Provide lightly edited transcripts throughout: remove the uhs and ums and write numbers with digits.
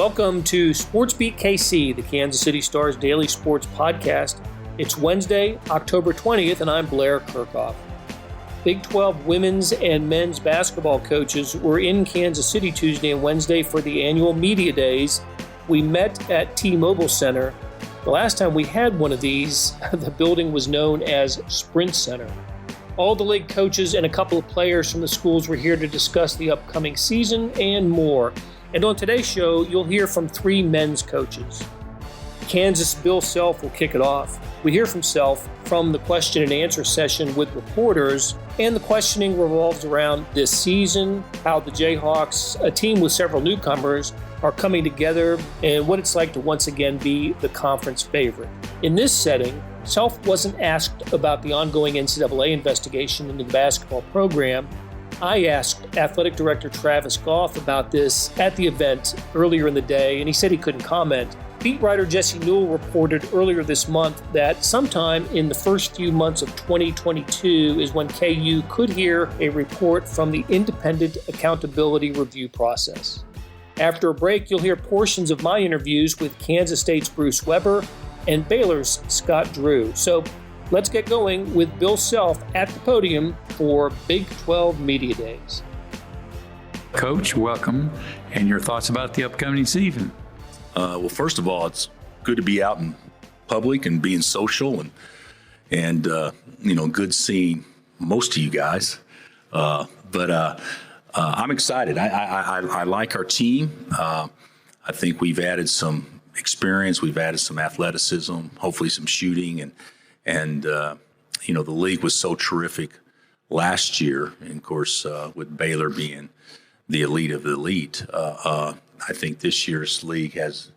Welcome to SportsBeat KC, the Kansas City Star's daily sports podcast. It's Wednesday, October 20th, and I'm Blair Kirchhoff. Big 12 women's and men's basketball coaches were in Kansas City Tuesday and Wednesday for the annual media days. We met at T-Mobile Center. The last time we had one of these, the building was known as Sprint Center. All the league coaches and a couple of players from the schools were here to discuss the upcoming season and more. And on today's show, you'll hear from three men's coaches. Kansas' Bill Self will kick it off. We hear from Self from the question and answer session with reporters, and the questioning revolves around this season, how the Jayhawks, a team with several newcomers, are coming together, and what it's like to once again be the conference favorite. In this setting, Self wasn't asked about the ongoing NCAA investigation into the basketball program. I asked Athletic Director Travis Goff about this at the event earlier in the day, and he said he couldn't comment. Beat writer Jesse Newell reported earlier this month that sometime in the first few months of 2022 is when KU could hear a report from the Independent Accountability Review process. After a break, you'll hear portions of my interviews with Kansas State's Bruce Weber and Baylor's Scott Drew. So let's get going with Bill Self at the podium for Big 12 Media Days. Coach, welcome, and your thoughts about the upcoming season. Well, first of all, it's good to be out in public and being social and good seeing most of you guys. But I'm excited. I like our team. I think we've added some experience. We've added some athleticism, hopefully some shooting. And the league was so terrific last year. And, of course, with Baylor being the elite of the elite, I think this year's league has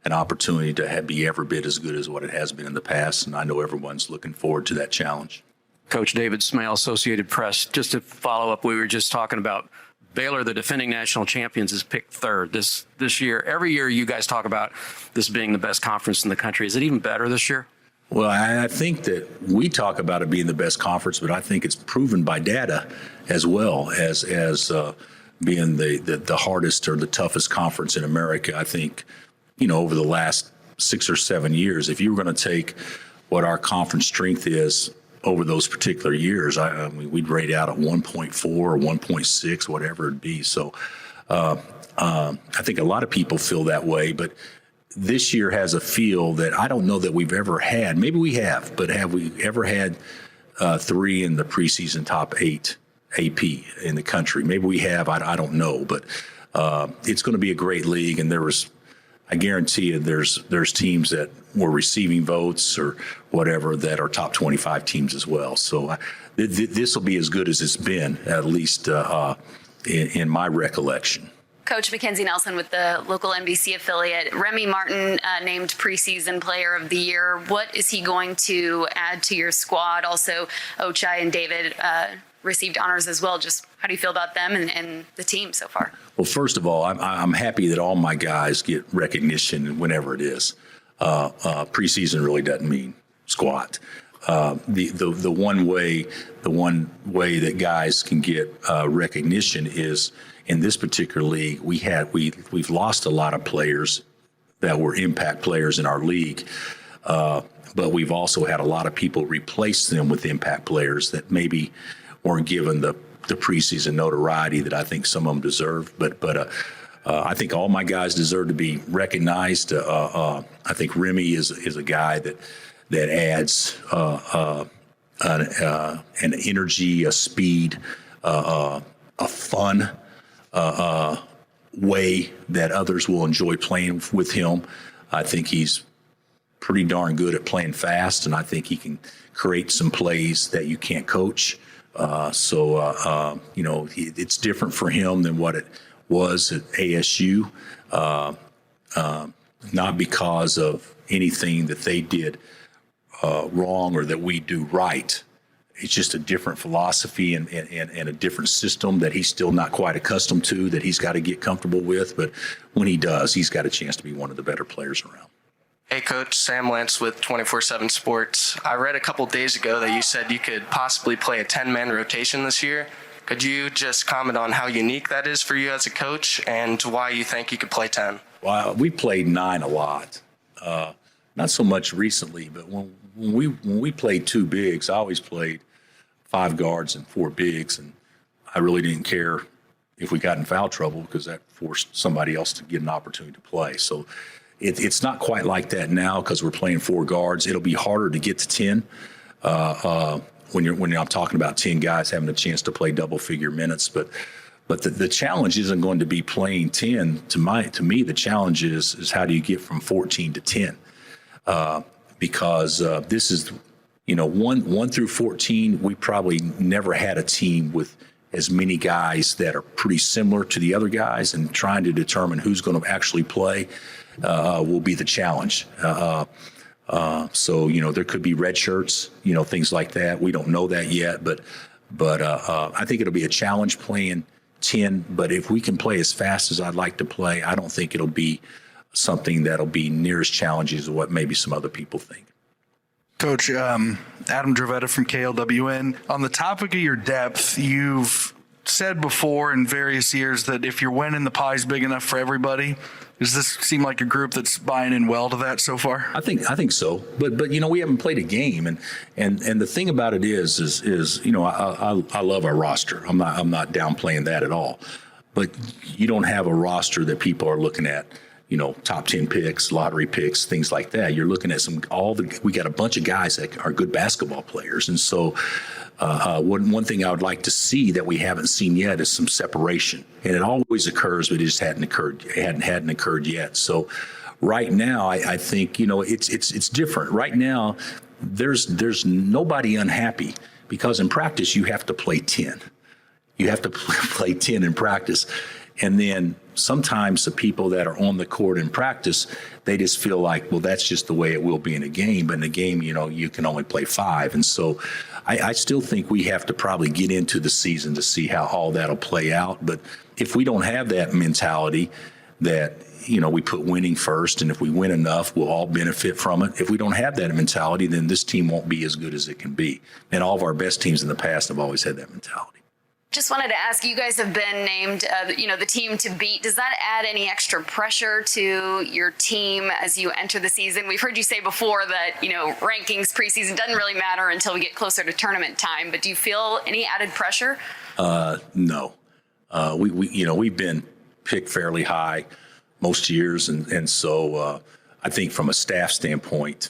an opportunity to be every bit as good as what it has been in the past, and I know everyone's looking forward to that challenge. Coach David Smale, Associated Press. Just to follow up, we were just talking about Baylor, the defending national champions, is picked third this year. Every year you guys talk about this being the best conference in the country. Is it even better this year? Well, I think that we talk about it being the best conference, but I think it's proven by data as well as being the hardest or the toughest conference in America. I think, over the last 6 or 7 years, if you were going to take what our conference strength is over those particular years, I mean, we'd rate out at 1.4 or 1.6, whatever it'd be. So I think a lot of people feel that way, but this year has a feel that I don't know that we've ever had. Maybe we have, but have we ever had three in the preseason top 8 AP in the country? Maybe we have. I don't know, but it's going to be a great league, and I guarantee you there's teams that were receiving votes or whatever that are top 25 teams as well. So this will be as good as it's been, at least in my recollection. Coach Mackenzie Nelson with the local NBC affiliate. Remy Martin named preseason player of the year. What is he going to add to your squad? Also, Ochai and David received honors as well. Just how do you feel about them and the team so far? Well, first of all, I'm happy that all my guys get recognition whenever it is. Preseason really doesn't mean squat. The one way that guys can get recognition is in this particular league. We've lost a lot of players that were impact players in our league. But we've also had a lot of people replace them with impact players that maybe weren't given the preseason notoriety that I think some of them deserve. But I think all my guys deserve to be recognized. I think Remy is a guy that adds an energy, a speed, a fun way that others will enjoy playing with him. I think he's pretty darn good at playing fast, and I think he can create some plays that you can't coach. It's different for him than what it was at ASU, not because of anything that they did wrong or that we do right. It's just a different philosophy and a different system that he's still not quite accustomed to, that he's got to get comfortable with. But when he does, he's got a chance to be one of the better players around. Hey, Coach, Sam Lentz with 24/7 Sports. I read a couple days ago that you said you could possibly play a 10-man rotation this year. Could you just comment on how unique that is for you as a coach and why you think you could play 10? Well, we played 9 a lot. Not so much recently, but when we played 2 bigs, I always played 5 guards and 4 bigs, and I really didn't care if we got in foul trouble because that forced somebody else to get an opportunity to play. So it's not quite like that now because we're playing 4 guards. It'll be harder to get to 10 when I'm talking about 10 guys having a chance to play double-figure minutes, but the challenge isn't going to be playing 10. To me, the challenge is how do you get from 14 to 10? Because this is, 1 through 14, we probably never had a team with as many guys that are pretty similar to the other guys, and trying to determine who's going to actually play will be the challenge. So, there could be red shirts, things like that. We don't know that yet, but I think it'll be a challenge playing 10, but if we can play as fast as I'd like to play, I don't think it'll be something that'll be near as challenging as what maybe some other people think. Coach, Adam Dravetta from KLWN. On the topic of your depth, you've said before in various years that if you're winning, the pie's big enough for everybody. Does this seem like a group that's buying in well to that so far? I think so. But we haven't played a game, and the thing about it is I love our roster. I'm not downplaying that at all. But you don't have a roster that people are looking at, top 10 picks, lottery picks, things like that. You're looking at we got a bunch of guys that are good basketball players, and so one thing I would like to see that we haven't seen yet is some separation. And it always occurs, but it just hadn't occurred yet. So right now, I think, it's different. Right now, there's nobody unhappy because in practice, you have to play 10. You have to play 10 in practice. And then sometimes the people that are on the court in practice, they just feel like, well, that's just the way it will be in a game. But in a game, you can only play 5. And so I still think we have to probably get into the season to see how all that'll play out. But if we don't have that mentality that, we put winning first, and if we win enough, we'll all benefit from it. If we don't have that mentality, then this team won't be as good as it can be. And all of our best teams in the past have always had that mentality. Just wanted to ask, you guys have been named, the team to beat. Does that add any extra pressure to your team as you enter the season? We've heard you say before that, rankings preseason doesn't really matter until we get closer to tournament time. But do you feel any added pressure? No. We've been picked fairly high most years, and so I think from a staff standpoint,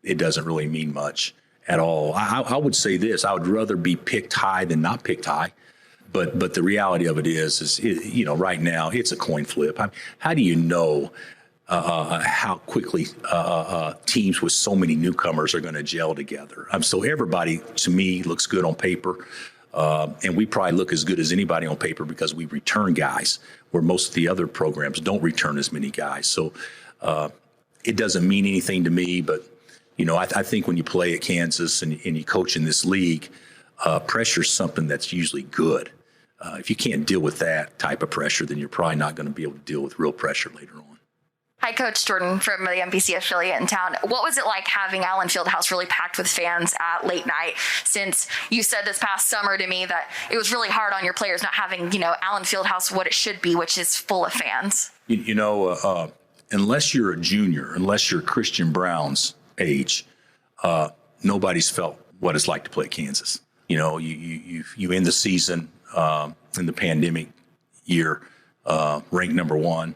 it doesn't really mean much at all. I would say this: I would rather be picked high than not picked high. But the reality of it is right now it's a coin flip. How do you know how quickly teams with so many newcomers are going to gel together? So everybody, to me, looks good on paper, and we probably look as good as anybody on paper because we return guys, where most of the other programs don't return as many guys. So it doesn't mean anything to me. But I think when you play at Kansas and you coach in this league, pressure is something that's usually good. If you can't deal with that type of pressure, then you're probably not going to be able to deal with real pressure later on. Hi, Coach Jordan from the NBC affiliate in town. What was it like having Allen Fieldhouse really packed with fans at late night? Since you said this past summer to me that it was really hard on your players not having, Allen Fieldhouse what it should be, which is full of fans. Unless you're a junior, unless you're Christian Brown's age, nobody's felt what it's like to play Kansas. You end the season in the pandemic year, ranked number 1.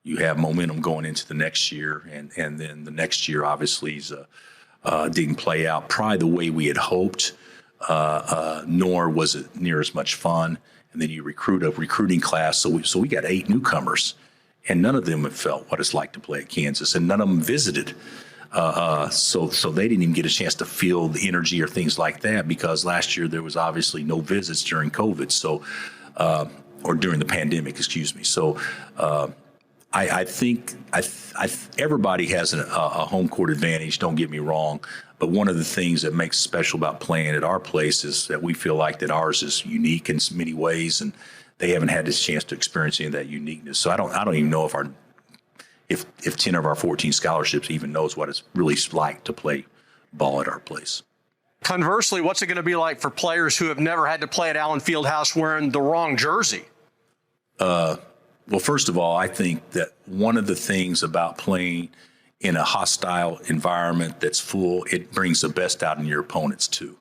You have momentum going into the next year, and then the next year obviously didn't play out probably the way we had hoped, nor was it near as much fun. And then you recruit a recruiting class, so we got 8 newcomers, and none of them have felt what it's like to play at Kansas, and none of them visited. So they didn't even get a chance to feel the energy or things like that because last year there was obviously no visits during COVID, or during the pandemic, excuse me. So I think everybody has a home court advantage, don't get me wrong, but one of the things that makes it special about playing at our place is that we feel like that ours is unique in many ways, and they haven't had this chance to experience any of that uniqueness. So I don't even know if 10 of our 14 scholarships even knows what it's really like to play ball at our place. Conversely, what's it going to be like for players who have never had to play at Allen Fieldhouse wearing the wrong jersey? Well, first of all, I think that one of the things about playing in a hostile environment that's full, it brings the best out in your opponents too.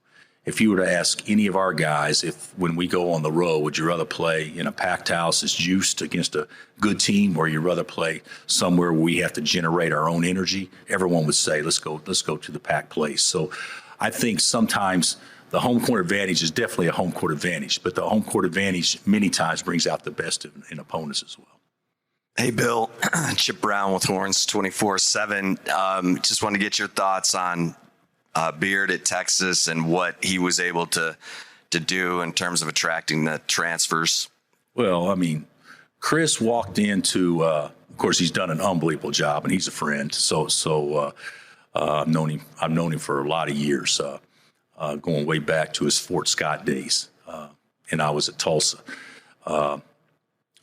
If you were to ask any of our guys, if when we go on the road, would you rather play in a packed house that's juiced against a good team, or you'd rather play somewhere where we have to generate our own energy? Everyone would say, let's go to the packed place. So I think sometimes the home court advantage is definitely a home court advantage, but the home court advantage many times brings out the best in opponents as well. Hey, Bill, Chip Brown with Horns 24/7. Just want to get your thoughts on Beard at Texas and what he was able to do in terms of attracting the transfers. Well, I mean, Chris walked into, of course, he's done an unbelievable job, and he's a friend. So I've known him for a lot of years, going way back to his Fort Scott days, and I was at Tulsa.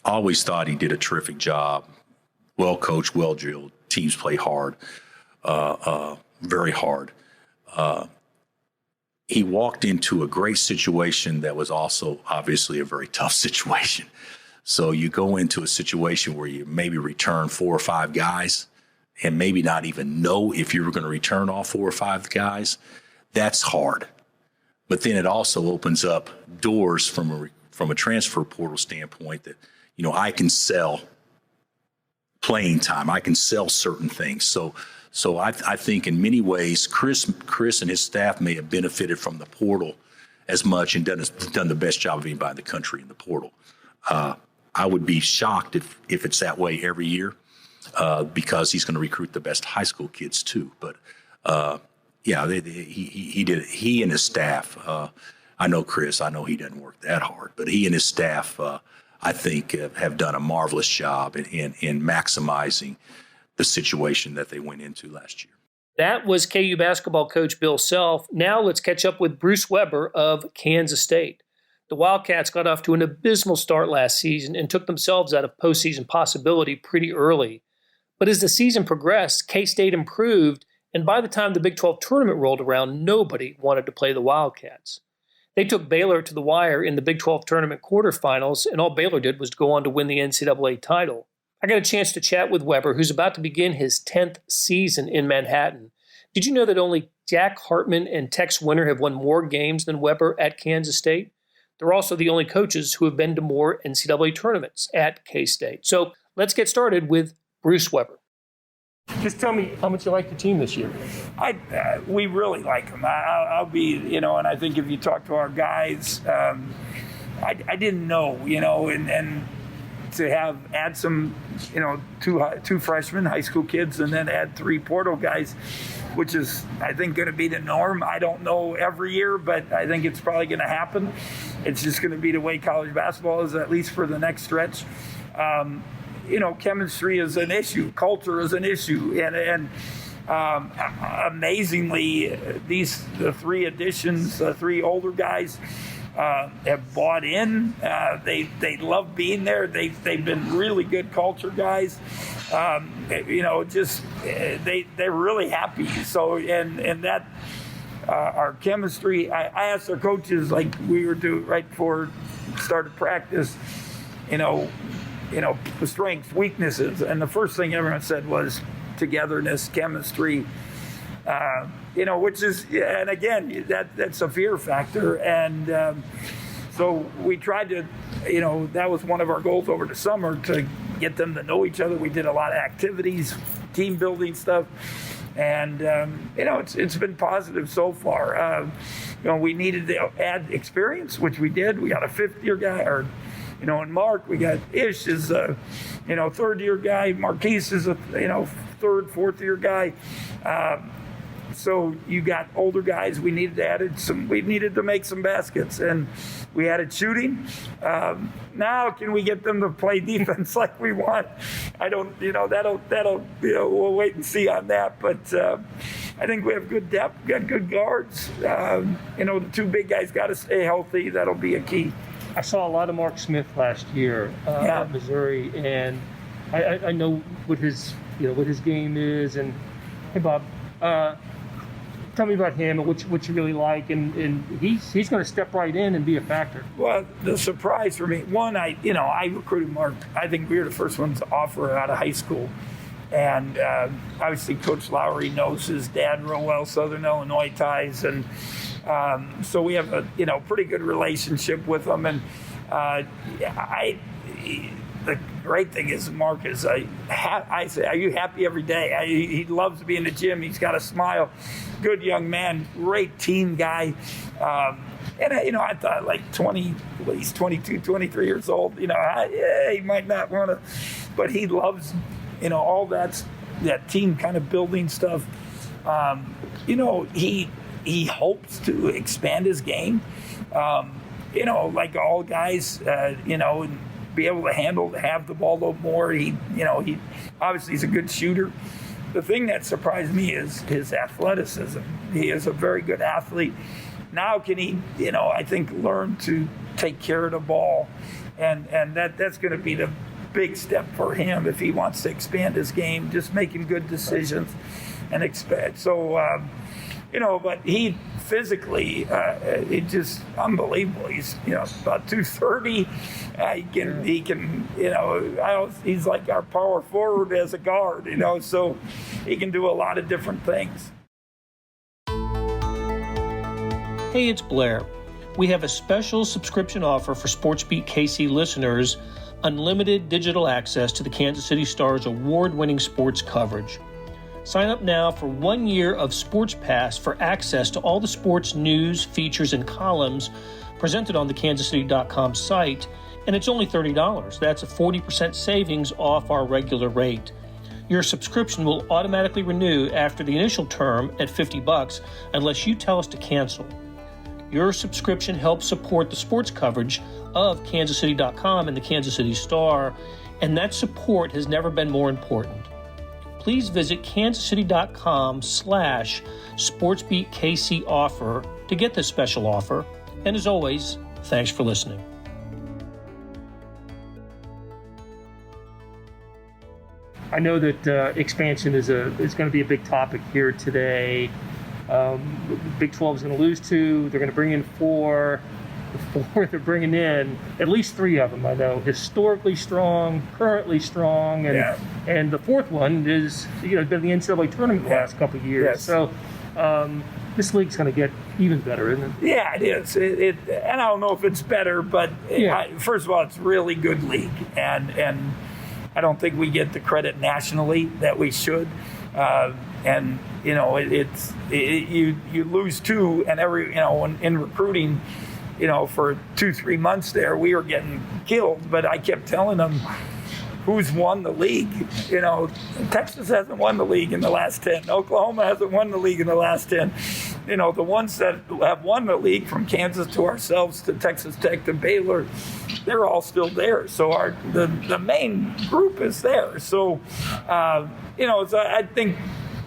Always thought he did a terrific job. Well coached, well drilled. Teams play hard, very hard. He walked into a great situation that was also obviously a very tough situation. So you go into a situation where you maybe return 4 or 5 guys and maybe not even know if you were going to return all 4 or 5 guys. That's hard. But then it also opens up doors from a transfer portal standpoint that, you know, I can sell playing time. I can sell certain things. So I think in many ways, Chris and his staff may have benefited from the portal as much and done the best job of anybody in the country in the portal. I would be shocked if it's that way every year, because he's going to recruit the best high school kids too. But yeah, he did it. He and his staff. I know Chris. I know he doesn't work that hard, but he and his staff, I think, have done a marvelous job in maximizing the situation that they went into last year. That was KU basketball coach Bill Self. Now let's catch up with Bruce Weber of Kansas State. The Wildcats got off to an abysmal start last season and took themselves out of postseason possibility pretty early. But as the season progressed, K-State improved, and by the time the Big 12 tournament rolled around, nobody wanted to play the Wildcats. They took Baylor to the wire in the Big 12 tournament quarterfinals, and all Baylor did was to go on to win the NCAA title. I got a chance to chat with Weber, who's about to begin his 10th season in Manhattan. Did you know that only Jack Hartman and Tex Winter have won more games than Weber at Kansas State? They're also the only coaches who have been to more NCAA tournaments at K-State. So let's get started with Bruce Weber. Just tell me how much you like the team this year. We really like them. I'll be, and I think if you talk to our guys, I didn't know, and to add some, two freshmen, high school kids, and then add 3 portal guys, which is, I think, going to be the norm. I don't know every year, but I think it's probably going to happen. It's just going to be the way college basketball is, at least for the next stretch. Chemistry is an issue. Culture is an issue. And amazingly, the 3 additions, the 3 older guys, have bought in. They love being there. They've been really good culture guys. They're really happy. So and that our chemistry. I asked our coaches, like we were doing right before started practice, the strengths, weaknesses, and the first thing everyone said was togetherness, chemistry. Which is, and again, that's a fear factor. And so we tried to, that was one of our goals over the summer, to get them to know each other. We did a lot of activities, team building stuff. And, it's been positive so far. We needed to add experience, which we did. We got a 5th-year guy, and Mark, we got Ish is a, 3rd-year guy. Marquise is a, 3rd, 4th-year guy. So you got older guys. We needed to make some baskets, and we added shooting. Now, can we get them to play defense like we want? I don't, we'll wait and see on that. But I think we have good depth, got good guards. The 2 big guys got to stay healthy. That'll be a key. I saw a lot of Mark Smith last year at Missouri, and I know what his game is. And hey, Bob, tell me about him and what you really like, and he's going to step right in and be a factor. Well, the surprise for me, one, I recruited Mark. I think we were the first ones to offer out of high school. And obviously Coach Lowry knows his dad real well, Southern Illinois ties. And so we have a, pretty good relationship with him. And the great thing is Mark is, I say, are you happy every day? He loves to be in the gym. He's got a smile. Good young man, great team guy. And, I thought like he's 22, 23 years old. He might not want to, but he loves, all that team kind of building stuff. He hopes to expand his game, like all guys, and be able to have the ball a little more. He obviously he's a good shooter. The thing that surprised me is his athleticism. He is a very good athlete. Now can he, I think learn to take care of the ball, and that's going to be the big step for him if he wants to expand his game. Just making good decisions and expect. So, but he physically, it's just unbelievable. He's about 230. He can he's like our power forward as a guard. So he can do a lot of different things. Hey, it's Blair. We have a special subscription offer for SportsBeat KC listeners, unlimited digital access to the Kansas City Star's award-winning sports coverage. Sign up now for 1 year of Sports Pass for access to all the sports news, features, and columns presented on the kansascity.com site, and it's only $30. That's a 40% savings off our regular rate. Your subscription will automatically renew after the initial term at $50 unless you tell us to cancel. Your subscription helps support the sports coverage of kansascity.com and the Kansas City Star, and that support has never been more important. Please visit kansascity.com/SportsBeatKC offer to get this special offer. And as always, thanks for listening. I know that expansion is going to be a big topic here today. Big 12 is going to lose 2. They're going to bring in 4. The 4 they're bringing in, at least 3 of them I know, historically strong, currently strong, and the 4th one is been in the NCAA tournament the last couple of years. Yes. So this league's going to get even better, isn't it? Yeah, it is. And I don't know if it's better, but first of all, it's a really good league, and I don't think we get the credit nationally that we should. And you lose 2, and in recruiting, for 2-3 months there, we were getting killed. But I kept telling them, who's won the league? Texas hasn't won the league in the last 10. Oklahoma hasn't won the league in the last 10. The ones that have won the league, from Kansas to ourselves to Texas Tech to Baylor, they're all still there. So the main group is there. So, so I think,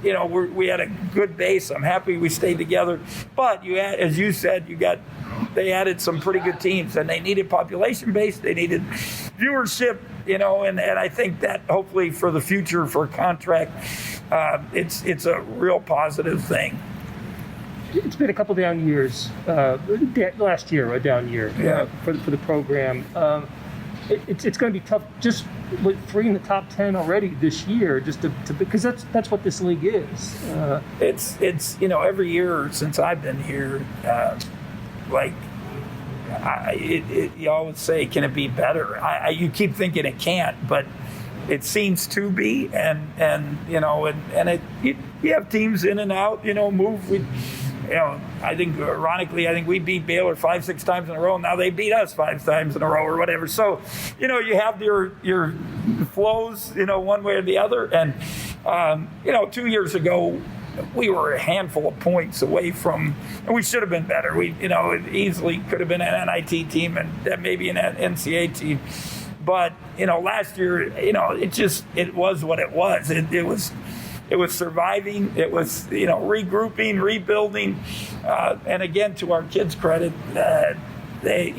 we had a good base. I'm happy we stayed together. But as you said, they added some pretty good teams, and they needed population base. They needed viewership, and I think that hopefully for the future for a contract, it's a real positive thing. It's been a couple down years. Last year, a down year for the program. It's going to be tough just with 3 in the top 10 already this year, just to because that's what this league is. It's every year since I've been here, you always say, can it be better? You keep thinking it can't, but it seems to be, and you have teams in and out, move with. I think ironically, we beat Baylor 5-6 times in a row. Now they beat us 5 times in a row or whatever. So, you have your flows, one way or the other. And, 2 years ago, we were a handful of points away from, and we should have been better. We, it easily could have been an NIT team and maybe an NCAA team. But, last year, it was what it was. It was surviving. It was, regrouping, rebuilding, and again, to our kids' credit, they,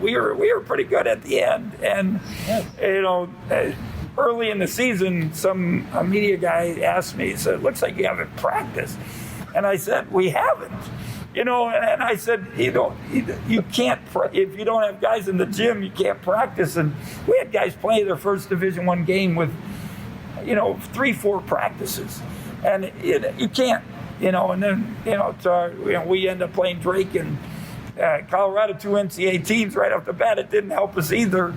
we were pretty good at the end. And early in the season, some media guy asked me, he said, "It looks like you haven't practiced." And I said, we haven't. And I said, you can't, if you don't have guys in the gym, you can't practice. And we had guys play their first Division I game with, 3-4 practices. And you can't, and then, we end up playing Drake and Colorado, 2 NCAA teams right off the bat. It didn't help us either.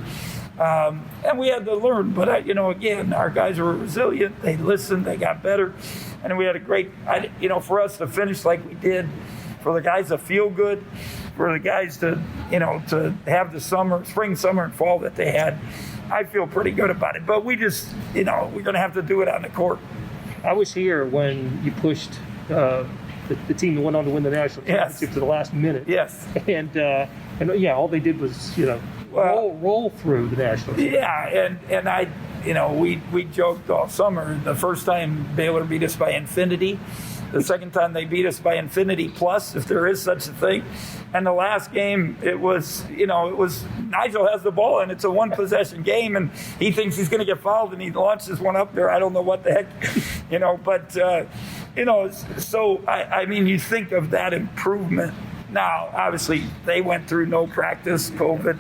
And we had to learn. But, again, our guys were resilient. They listened. They got better. And we had a great, for us to finish like we did, for the guys to feel good, for the guys to, to have the spring, summer, and fall that they had, I feel pretty good about it. But we just, we're going to have to do it on the court. I was here when you pushed the team that went on to win the national championship to the last minute. Yes. And all they did was, roll through the national championship. Yeah, and I, we joked all summer. The first time Baylor beat us by infinity. The second time they beat us by infinity plus, if there is such a thing. And the last game, it was Nigel has the ball and it's a 1-possession game and he thinks he's going to get fouled and he launches one up there. I don't know what the heck, but, so, you think of that improvement. Now, obviously, they went through no practice, COVID,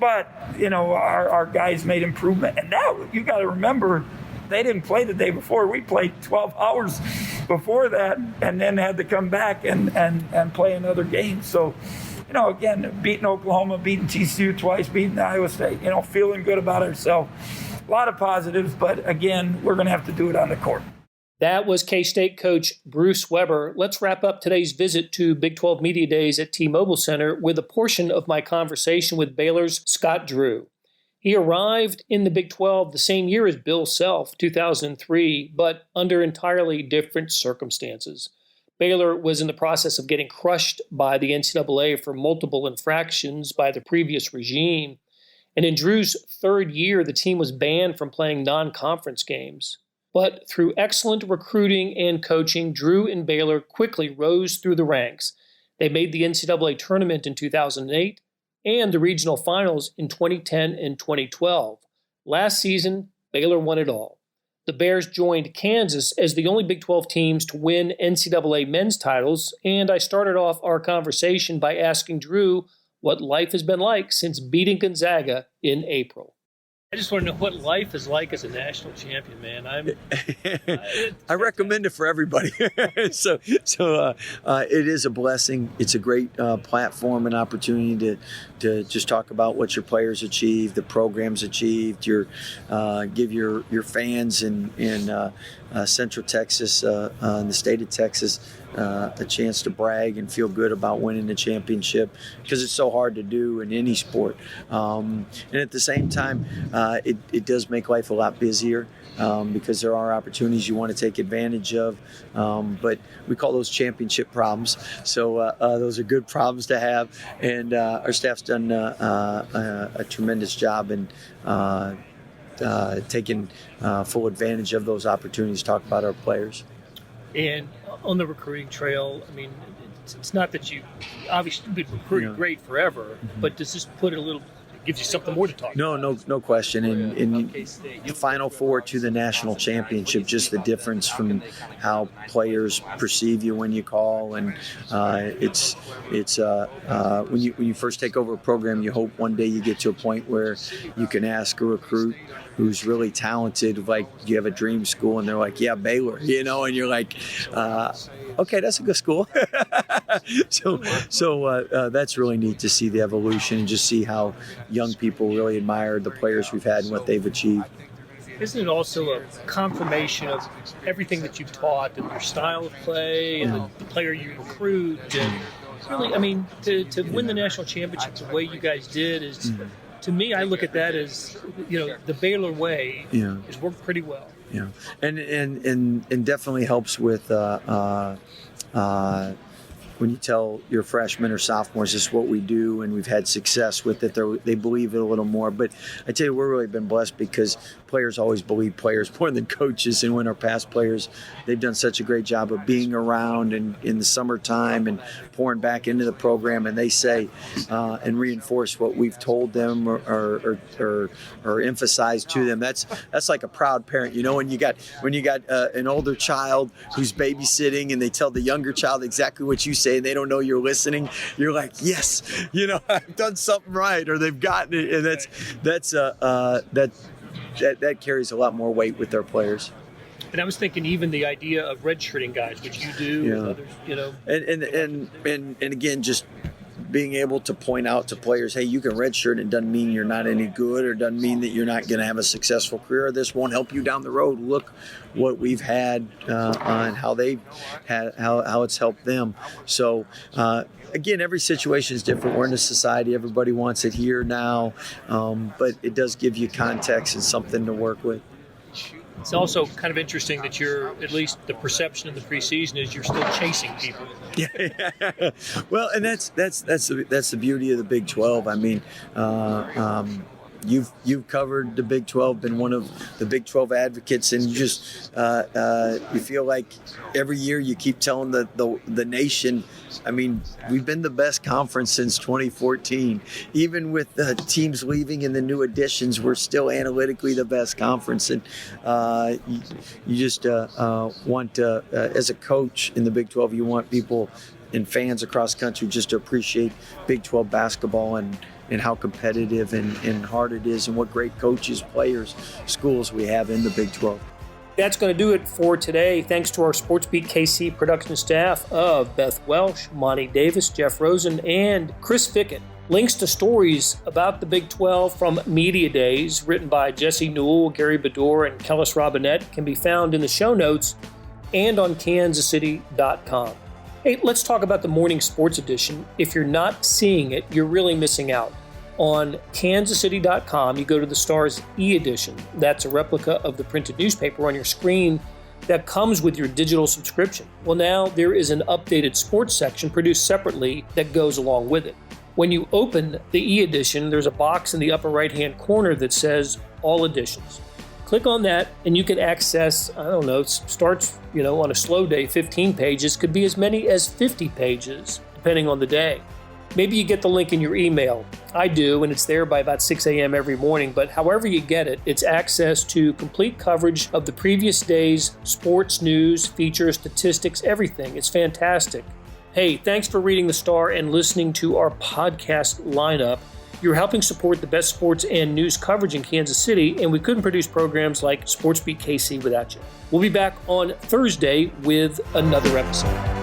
but, our guys made improvement. And now you got to remember, they didn't play the day before. We played 12 hours before that and then had to come back and play another game. So, again, beating Oklahoma, beating TCU twice, beating Iowa State, feeling good about ourselves. A lot of positives, but again, we're going to have to do it on the court. That was K-State coach Bruce Weber. Let's wrap up today's visit to Big 12 Media Days at T-Mobile Center with a portion of my conversation with Baylor's Scott Drew. He arrived in the Big 12 the same year as Bill Self, 2003, but under entirely different circumstances. Baylor was in the process of getting crushed by the NCAA for multiple infractions by the previous regime. And in Drew's third year, the team was banned from playing non-conference games. But through excellent recruiting and coaching, Drew and Baylor quickly rose through the ranks. They made the NCAA tournament in 2008 and the regional finals in 2010 and 2012. Last season, Baylor won it all. The Bears joined Kansas as the only Big 12 teams to win NCAA men's titles, and I started off our conversation by asking Drew what life has been like since beating Gonzaga in April. I just want to know what life is like as a national champion, man. I recommend it for everybody. So it is a blessing. It's a great platform and opportunity to just talk about what your players achieved, the programs achieved, give your fans in Central Texas and the state of Texas a chance to brag and feel good about winning the championship, because it's so hard to do in any sport. And at the same time, it does make life a lot busier because there are opportunities you want to take advantage of. But we call those championship problems. So those are good problems to have. And our staff's done a tremendous job in taking full advantage of those opportunities to talk about our players. And on the recruiting trail, I mean, it's not that you obviously been recruiting great forever, but does this put it gives you something more to talk about? No question. And the Final Four to the national championship, just the difference from how players perceive you when you call, and it's when you first take over a program, you hope one day you get to a point where you can ask a recruit who's really talented, like, you have a dream school, and they're like, yeah, Baylor, and you're like, okay, that's a good school. So that's really neat to see the evolution and just see how young people really admire the players we've had and what they've achieved. Isn't it also a confirmation of everything that you've taught and your style of play and the player you recruit? And really, I mean, to win the national championship the way you guys did is, to me, I look at that as, the Baylor way has worked pretty well. Yeah, and definitely helps with when you tell your freshmen or sophomores this is what we do and we've had success with it, they believe it a little more. But I tell you, we've really been blessed because players always believe players more than coaches. And when our past players, they've done such a great job of being around and in the summertime and pouring back into the program. And they say and reinforce what we've told them or emphasized to them. That's like a proud parent, you know, when you got an older child who's babysitting and they tell the younger child exactly what you say and they don't know you're listening. You're like, yes, you know, I've done something right, or they've gotten it, and that carries a lot more weight with their players. And I was thinking even the idea of redshirting guys, which you do, and others, you know. And again, just being able to point out to players, hey, you can redshirt. It doesn't mean you're not any good, or doesn't mean that you're not going to have a successful career. This won't help you down the road. Look what we've had and how they've had, how it's helped them. So again, every situation is different. We're in a society, everybody wants it here now, but it does give you context and something to work with. It's also kind of interesting that you're, at least the perception in the preseason is you're still chasing people. Yeah. Well, and that's the beauty of the Big 12. I mean, you've covered the Big 12, been one of the Big 12 advocates, and you just you feel like every year you keep telling the nation. I mean, we've been the best conference since 2014. Even with the teams leaving and the new additions, we're still analytically the best conference. And you just want, as a coach in the Big 12, you want people and fans across country just to appreciate Big 12 basketball and how competitive and hard it is, and what great coaches, players, schools we have in the Big 12. That's going to do it for today. Thanks to our SportsBeat KC production staff of Beth Welsh, Monty Davis, Jeff Rosen, and Chris Fickett. Links to stories about the Big 12 from Media Days, written by Jesse Newell, Gary Bedore, and Kellis Robinette, can be found in the show notes and on kansascity.com. Hey, let's talk about the morning sports edition. If you're not seeing it, you're really missing out. On kansascity.com, you go to the Stars e-edition. That's a replica of the printed newspaper on your screen that comes with your digital subscription. Well, now there is an updated sports section produced separately that goes along with it. When you open the e-edition, there's a box in the upper right-hand corner that says All Editions. Click on that and you can access, starts, on a slow day, 15 pages, could be as many as 50 pages, depending on the day. Maybe you get the link in your email. I do, and it's there by about 6 a.m. every morning. But however you get it, it's access to complete coverage of the previous day's sports news, features, statistics, everything. It's fantastic. Hey, thanks for reading the Star and listening to our podcast lineup. You're helping support the best sports and news coverage in Kansas City, and we couldn't produce programs like SportsBeat KC without you. We'll be back on Thursday with another episode.